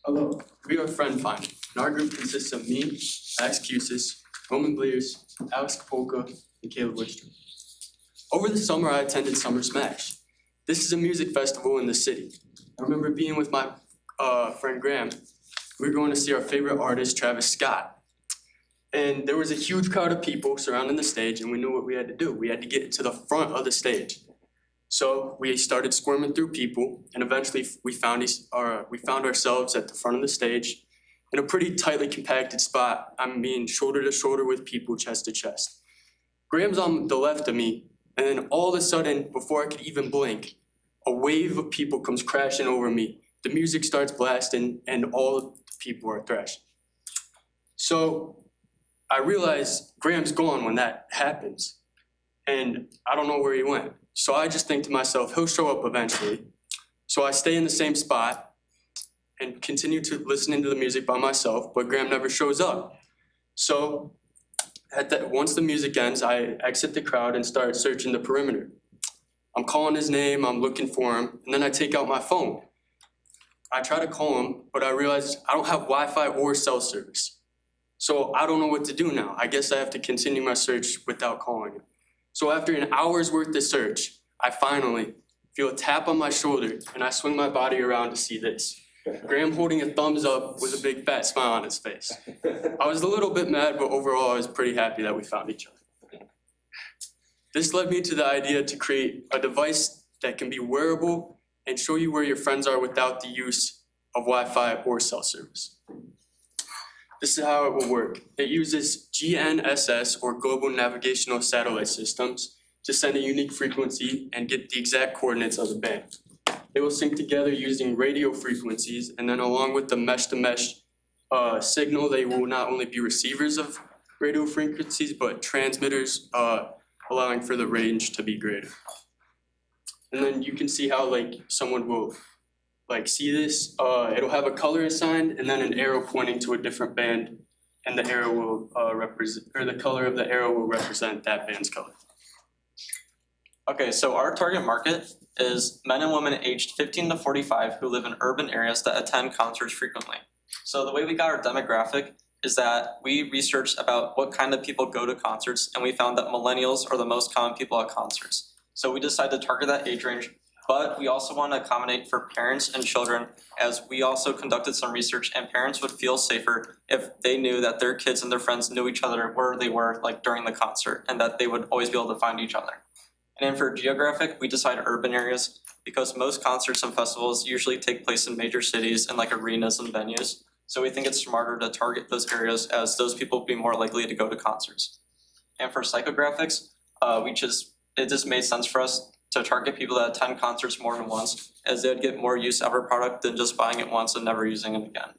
Hello, we are Friend Finder, and our group consists of me, Max Cusis, Roman Bleers, Alex Kapolka, and Caleb Wister. Over the summer, I attended Summer Smash. This is a music festival in the city. I remember being with my friend Graham. We were going to see our favorite artist, Travis Scott. And there was a huge crowd of people surrounding the stage, and we knew what we had to do. We had to get to the front of the stage. So we started squirming through people, and eventually we found ourselves at the front of the stage in a pretty tightly compacted spot. I mean, shoulder to shoulder with people, chest to chest. Graham's on the left of me, and then all of a sudden, before I could even blink, a wave of people comes crashing over me. The music starts blasting, and all of the people are thrashing. So I realize Graham's gone when that happens, and I don't know where he went. So I just think to myself, he'll show up eventually. So I stay in the same spot and continue to listening to the music by myself, but Graham never shows up. So once the music ends, I exit the crowd and start searching the perimeter. I'm calling his name, I'm looking for him, and then I take out my phone. I try to call him, but I realize I don't have Wi-Fi or cell service. So I don't know what to do now. I guess I have to continue my search without calling him. So after an hour's worth of search, I finally feel a tap on my shoulder, and I swing my body around to see this. Graham holding a thumbs up with a big fat smile on his face. I was a little bit mad, but overall I was pretty happy that we found each other. This led me to the idea to create a device that can be wearable and show you where your friends are without the use of Wi-Fi or cell service. This is how it will work. It uses GNSS, or Global Navigational Satellite Systems, to send a unique frequency and get the exact coordinates of the band. They will sync together using radio frequencies, and then along with the mesh-to-mesh signal, they will not only be receivers of radio frequencies, but transmitters, allowing for the range to be greater. And then you can see how someone will see this, it'll have a color assigned and then an arrow pointing to a different band, and the arrow will the color of the arrow will represent that band's color. Okay, so our target market is men and women aged 15 to 45 who live in urban areas that attend concerts frequently. So the way we got our demographic is that we researched about what kind of people go to concerts, and we found that millennials are the most common people at concerts. So we decided to target that age range. But we also want to accommodate for parents and children, as we also conducted some research, and parents would feel safer if they knew that their kids and their friends knew each other where they were during the concert, and that they would always be able to find each other. And then for geographic, we decided urban areas because most concerts and festivals usually take place in major cities and arenas and venues. So we think it's smarter to target those areas, as those people will be more likely to go to concerts. And for psychographics, it just made sense for us to target people that attend concerts more than once, as they'd get more use out of our product than just buying it once and never using it again.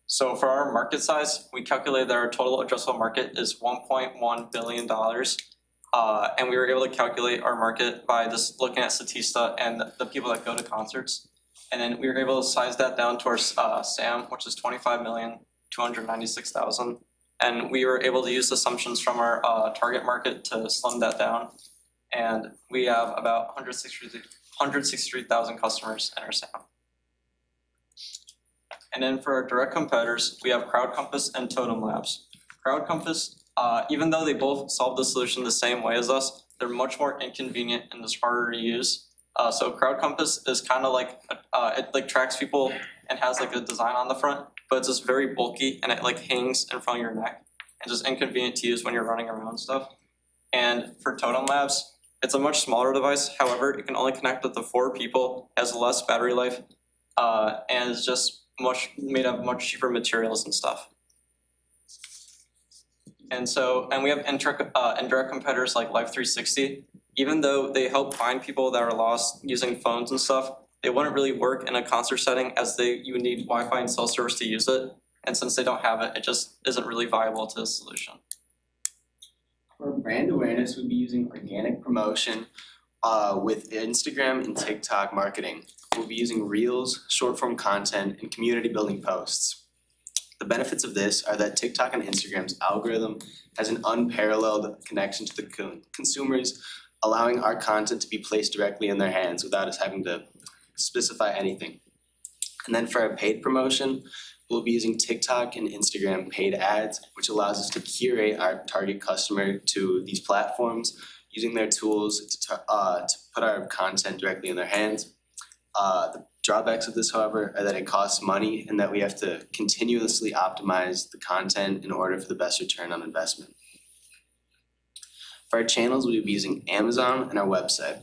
So for our market size, we calculated that our total addressable market is $1.1 billion. And we were able to calculate our market by just looking at Statista and the people that go to concerts. And then we were able to size that down to our SAM, which is 25,296,000. And we were able to use assumptions from our target market to slim that down. And we have about 163,000 customers in our SAM. And then for our direct competitors, we have CrowdCompass and Totem Labs. CrowdCompass, even though they both solve the solution the same way as us, they're much more inconvenient and just harder to use. So CrowdCompass is kind of it tracks people and has a design on the front, but it's just very bulky, and it hangs in front of your neck and just inconvenient to use when you're running around and stuff. And for Totem Labs, it's a much smaller device. However, it can only connect up to 4 people, has less battery life, and is just made of much cheaper materials and stuff. And we have indirect competitors like Life360. Even though they help find people that are lost using phones and stuff, they wouldn't really work in a concert setting, as you would need Wi-Fi and cell service to use it. And since they don't have it, it just isn't really viable to the solution. For brand awareness, we'd be using organic promotion with Instagram and TikTok marketing. We'll be using Reels, short-form content, and community building posts. The benefits of this are that TikTok and Instagram's algorithm has an unparalleled connection to the consumers, allowing our content to be placed directly in their hands without us having to specify anything. And then for our paid promotion, we'll be using TikTok and Instagram paid ads, which allows us to curate our target customer to these platforms, using their tools to put our content directly in their hands. The drawbacks of this, however, are that it costs money and that we have to continuously optimize the content in order for the best return on investment. For our channels, we'll be using Amazon and our website.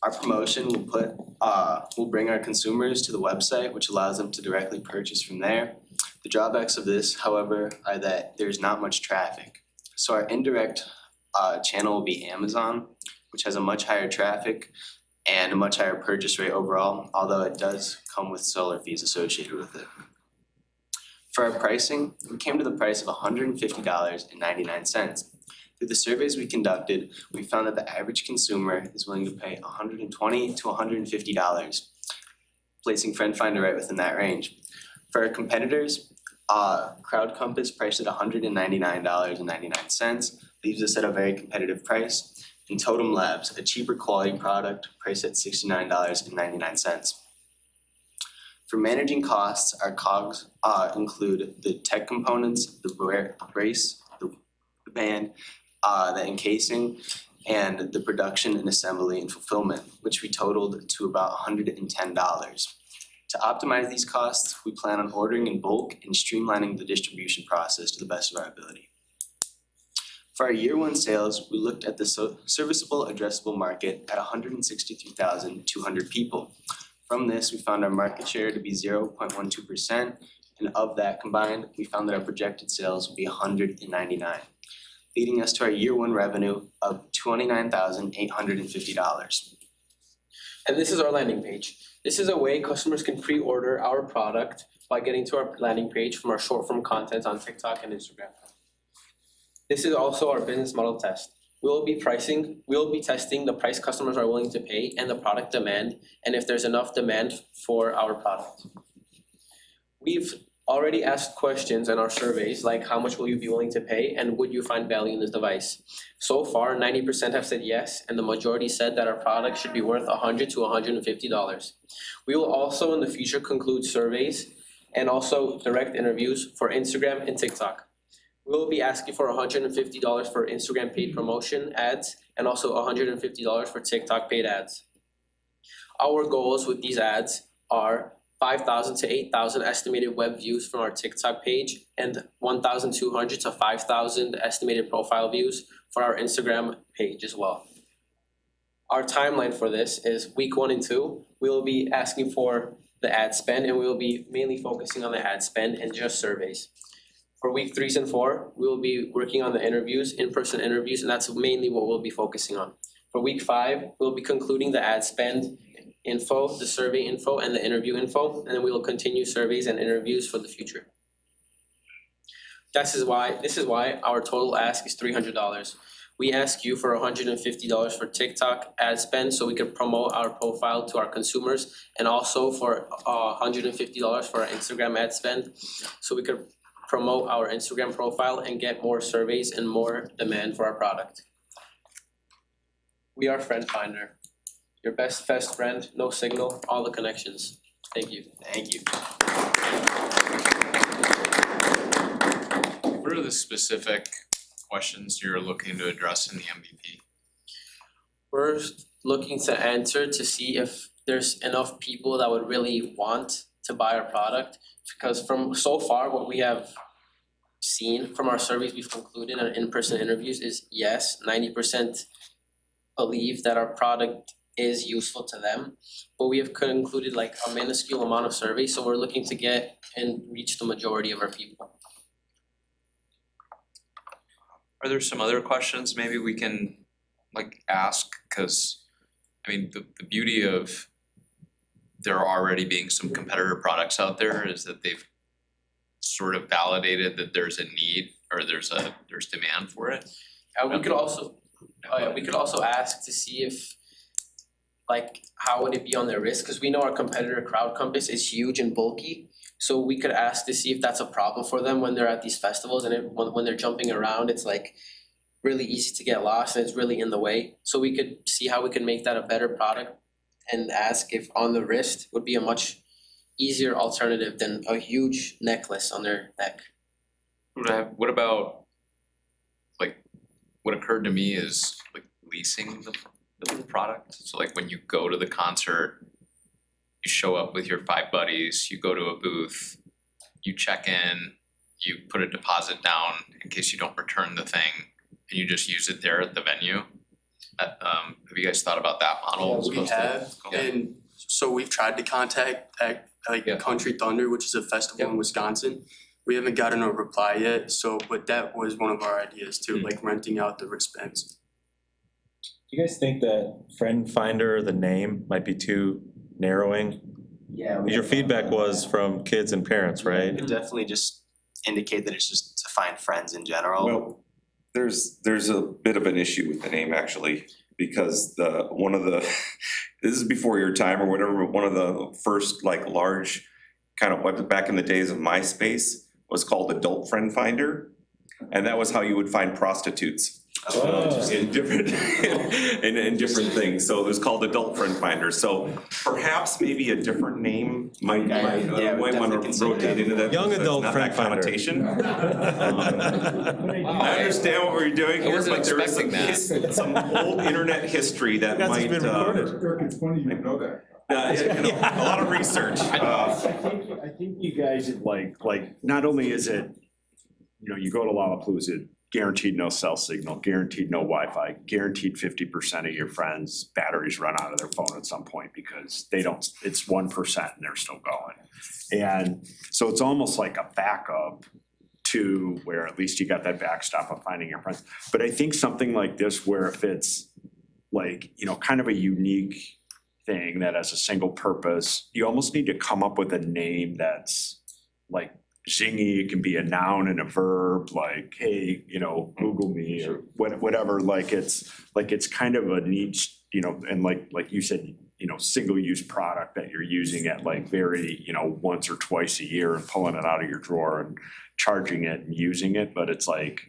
Our promotion will bring our consumers to the website, which allows them to directly purchase from there. The drawbacks of this, however, are that there's not much traffic. So our indirect channel will be Amazon, which has a much higher traffic and a much higher purchase rate overall, although it does come with seller fees associated with it. For our pricing, we came to the price of $150.99. Through the surveys we conducted, we found that the average consumer is willing to pay $120 to $150, placing FriendFinder right within that range. For our competitors, Crowd Compass priced at $199.99, leaves us at a very competitive price. And Totem Labs, a cheaper quality product, priced at $69.99. For managing costs, our COGS include the tech components, the brace, the band, the encasing, and the production and assembly and fulfillment, which we totaled to about $110. To optimize these costs, we plan on ordering in bulk and streamlining the distribution process to the best of our ability. For our year one sales, we looked at the serviceable addressable market at 163,200 people. From this, we found our market share to be 0.12%, and of that combined, we found that our projected sales would be 199, leading us to our year one revenue of $29,850. And this is our landing page. This is a way customers can pre-order our product by getting to our landing page from our short form content on TikTok and Instagram. This is also our business model test. We'll be testing the price customers are willing to pay and the product demand, and if there's enough demand for our product. We've already asked questions in our surveys like how much will you be willing to pay and would you find value in this device? So far, 90% have said yes, and the majority said that our product should be worth $100 to $150. We will also in the future conclude surveys and also direct interviews for Instagram and TikTok. We'll be asking for $150 for Instagram paid promotion ads and also $150 for TikTok paid ads. Our goals with these ads are 5,000 to 8,000 estimated web views from our TikTok page and 1,200 to 5,000 estimated profile views for our Instagram page as well. Our timeline for this is week 1 and 2. We'll be asking for the ad spend and we'll be mainly focusing on the ad spend and just surveys. For week 3 and 4, we'll be working on the interviews, in-person interviews, and that's mainly what we'll be focusing on. For week 5, we'll be concluding the ad spend info, the survey info, and the interview info, and then we will continue surveys and interviews for the future. This is why our total ask is $300. We ask you for $150 for TikTok ad spend so we can promote our profile to our consumers, and also for $150 for our Instagram ad spend so we could promote our Instagram profile and get more surveys and more demand for our product. We are FriendFinder, your best friend, no signal, all the connections. Thank you. Thank you. What are the specific questions you're looking to address in the MVP? We're looking to answer to see if there's enough people that would really want to buy our product, because from so far what we have seen from our surveys we've concluded and in-person interviews is yes, 90% believe that our product is useful to them, but we have concluded like a minuscule amount of surveys, so we're looking to get and reach the majority of our people. Are there some other questions maybe we can ask? Because I mean the beauty of there already being some competitor products out there is that they've sort of validated that there's a need or there's demand for it. We could also ask to see if how would it be on their wrist, because we know our competitor Crowd Compass is huge and bulky, so we could ask to see if that's a problem for them when they're at these festivals and when they're jumping around. It's really easy to get lost and it's really in the way, so we could see how we can make that a better product and ask if on the wrist would be a much easier alternative than a huge necklace on their neck. What about, like, what occurred to me is like leasing the product. So like when you go to the concert, you show up with your 5 buddies, you go to a booth, you check in, you put a deposit down in case you don't return the thing, and you just use it there at the venue. Have you guys thought about that model? We have, and so we've tried to contact Yeah. Country Thunder, which is a festival in Wisconsin. We haven't gotten a reply yet, so, but that was one of our ideas too, like renting out the wristbands. Do you guys think that Friend Finder, the name, might be too narrowing? Yeah. Your feedback was from kids and parents, right? It definitely just indicate that it's just to find friends in general. Well, there's a bit of an issue with the name actually, because this is before your time or whatever, but one of the first like large kind of what back in the days of MySpace was called Adult Friend Finder. And that was how you would find prostitutes. In different in different things. So it was called Adult Friend Finder. So perhaps maybe a different name might Yeah, we want definitely to consider rotate that. into that. Young because adult it's not friend that finder. connotation. I understand what we're doing I here, wasn't but there is expecting some old internet history that That's might been recorded. Dirk, it's funny you know that. a lot of research. I think you guys like, not only is it, you go to Lollapalooza, guaranteed no cell signal, guaranteed no Wi-Fi, guaranteed 50% of your friends' batteries run out of their phone at some point because it's 1% and they're still going. And so it's almost like a backup to where at least you got that backstop of finding your friends. But I think something like this where if it's like, kind of a unique thing that has a single purpose, you almost need to come up with a name that's like zingy. It can be a noun and a verb, like, hey, Google me or whatever, like it's kind of a niche, and like you said, single-use product that you're using at like very, once or twice a year and pulling it out of your drawer and charging it and using it, but it's like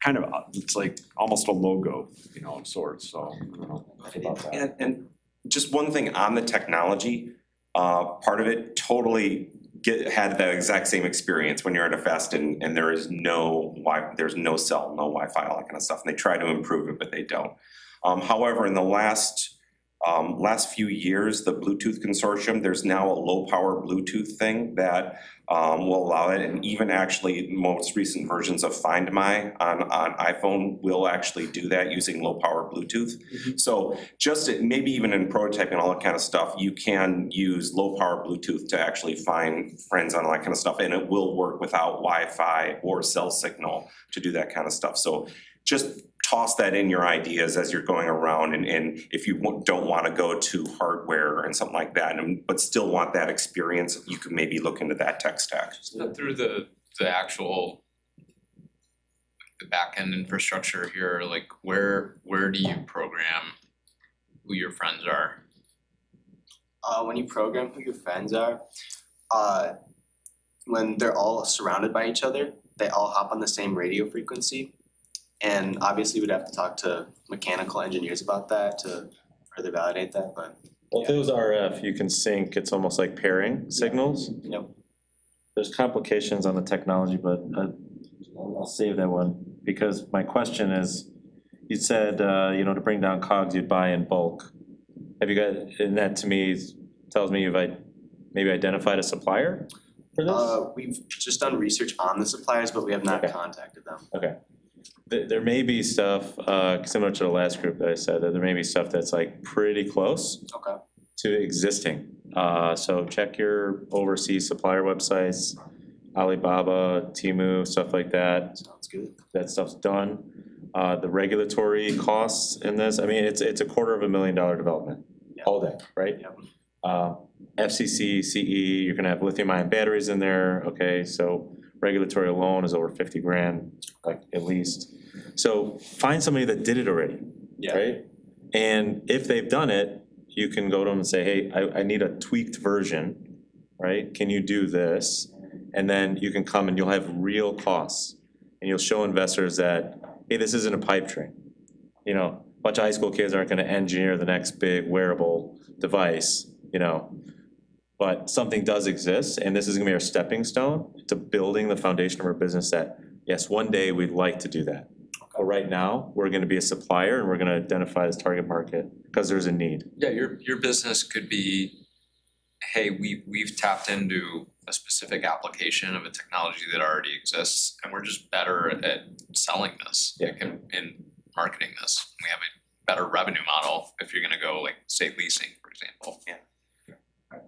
it's like almost a logo, of sorts, so I don't know about that. And just one thing on the technology, part of it totally had that exact same experience when you're at a fest and there's no cell, no Wi-Fi, all that kind of stuff. And they try to improve it, but they don't. However, in the last few years, the Bluetooth consortium, there's now a low power Bluetooth thing that will allow it, and even actually most recent versions of Find My on iPhone will actually do that using low power Bluetooth. So just maybe even in prototyping and all that kind of stuff, you can use low power Bluetooth to actually find friends on all that kind of stuff, and it will work without Wi-Fi or cell signal to do that kind of stuff. So just toss that in your ideas as you're going around, and if you don't want to go to hardware and something like that, but still want that experience, you could maybe look into that tech stack. Through the actual, the back-end infrastructure here, like where do you program who your friends are? When you program who your friends are, when they're all surrounded by each other, they all hop on the same radio frequency. And obviously we'd have to talk to mechanical engineers about that to further validate that, but Well, if it was RF, you can sync, it's almost like pairing signals. There's complications on the technology, but I'll save that one, because my question is, you said, to bring down COGS, you'd buy in bulk. Have you got, and that to me tells me you've maybe identified a supplier for this? we've just done research on the suppliers, but we have not Okay. contacted them. Okay. There may be stuff, similar to the last group that I said, that there may be stuff that's like pretty close Okay. to existing. So check your overseas supplier websites, Alibaba, Temu, stuff like that. Sounds good. That stuff's done. The regulatory costs in this, I mean, it's $250,000 development, all day, right? Yep. FCC, CE, you're gonna have lithium ion batteries in there, okay, so regulatory alone is over 50 grand, like at least. So find somebody that did it already, Yeah. right? And if they've done it, you can go to them and say, hey, I need a tweaked version, right? Can you do this? And then you can come and you'll have real costs. And you'll show investors that, hey, this isn't a pipe dream. A bunch of high school kids aren't gonna engineer the next big wearable device, but But something does exist, and this is gonna be our stepping stone to building the foundation of our business that, yes, one day we'd like to do that. But right now, we're gonna be a supplier and we're gonna identify this target market, because there's a need. Yeah, your business could be, hey, we've tapped into a specific application of a technology that already exists, and we're just better at selling this, like in marketing this. We have a better revenue model if you're gonna go like, say, leasing, for example. Yeah.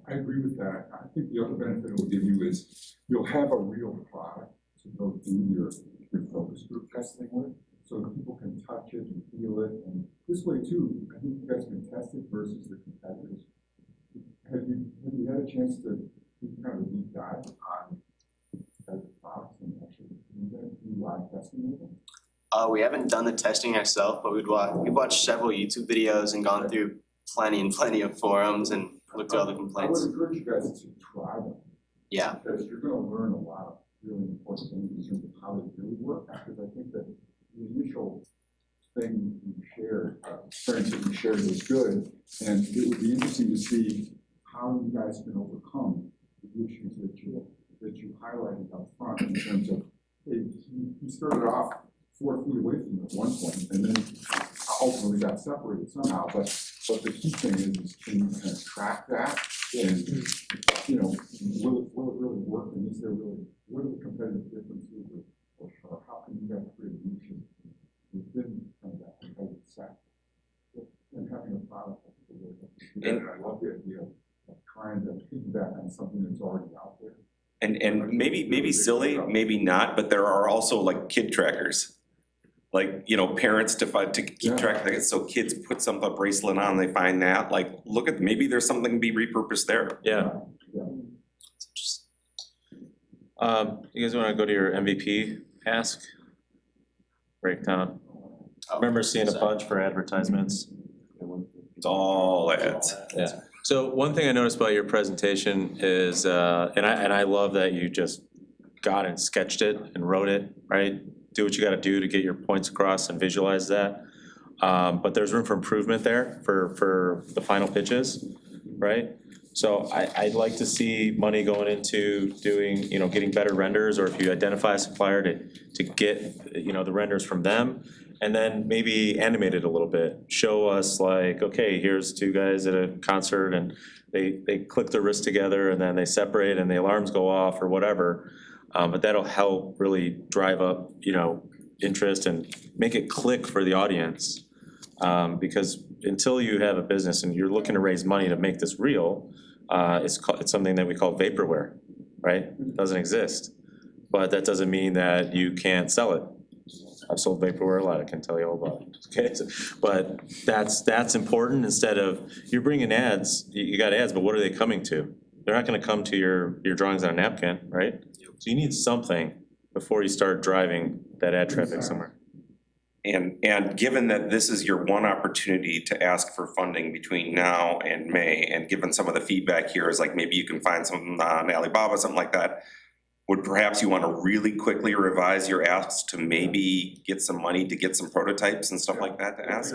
I agree with that. I think the other benefit it will give you is you'll have a real product to go through your focus group testing with. So that people can touch it and feel it, and this way too, I think you guys can test it versus the competitors. Have you had a chance to do kind of a deep dive on the products and actually do live testing with them? We haven't done the testing ourselves, but we've watched several YouTube videos and gone through plenty of forums and looked at all the I complaints. would encourage you guys to try them. Yeah. Because you're gonna learn a lot of really important things in terms of how they really work, because I think that the initial thing you shared, experience that you shared was good, and it would be interesting to see how you guys can overcome the issues that you highlighted up front in terms of, hey, he started off 4 feet away from you at one point, and then ultimately got separated somehow, but the key thing is can you kind of track that, and, you know, will it really work, and is there really, what are the competitive differences, or how can you guys create a niche within kind of that competitive set? And having a product that people really appreciate. And I love the idea of trying to piggyback on something that's already out there. And maybe silly, maybe not, but there are also like kid trackers. Like, you know, parents to keep track of it, so kids put some bracelet on, they find that, like, look at, maybe there's something to be repurposed there. Yeah. You guys wanna go to your MVP ask? Breakdown. Remember seeing a bunch for advertisements? It's all ads. Yeah. So one thing I noticed about your presentation is, and I love that you just got and sketched it and wrote it, right? Do what you gotta do to get your points across and visualize that. But there's room for improvement there for the final pitches, right? So I'd like to see money going into doing, you know, getting better renders, or if you identify a supplier to get, you know, the renders from them. And then maybe animate it a little bit, show us like, okay, here's two guys at a concert and they click their wrists together and then they separate and the alarms go off or whatever. But that'll help really drive up, you know, interest and make it click for the audience. Because until you have a business and you're looking to raise money to make this real, it's something that we call vaporware, right? It doesn't exist, but that doesn't mean that you can't sell it. I've sold vaporware a lot, I can tell you all about it, okay? But that's important. Instead of, you're bringing ads, you got ads, but what are they coming to? They're not gonna come to your drawings on a napkin, right? So you need something before you start driving that ad traffic somewhere. And given that this is your one opportunity to ask for funding between now and May, and given some of the feedback here is like maybe you can find something on Alibaba, something like that, would perhaps you want to really quickly revise your asks to maybe get some money to get some prototypes and stuff like that to ask?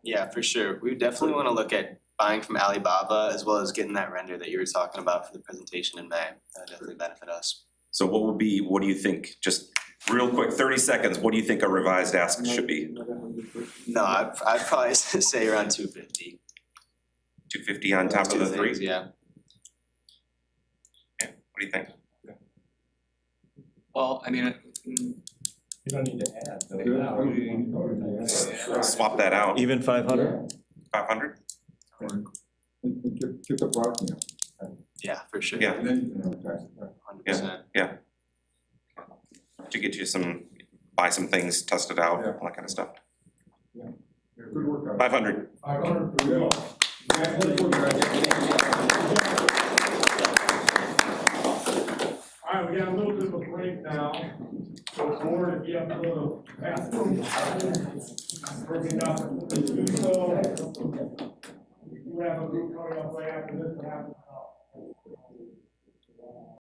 Yeah, for sure. We definitely want to look at buying from Alibaba as well as getting that render that you were talking about for the presentation in May. That would definitely benefit us. So what do you think, just real quick, 30 seconds, what do you think a revised ask should be? No, I'd probably say around 250. 250 on top of the three? Yeah. Yeah, what do you think? Well, I mean, You don't need to add, Swap that out, Even 500? 500? And get the product in. Yeah, for sure. Yeah. And then you can advertise it. 100%. To get you buy some things, test it out, all that kind of stuff. Good work, guys. 500. 500 for real. All right, we got a little bit of a break now. So board, if you have a little bathroom, breaking up, do so. We do have a group coming up right after this,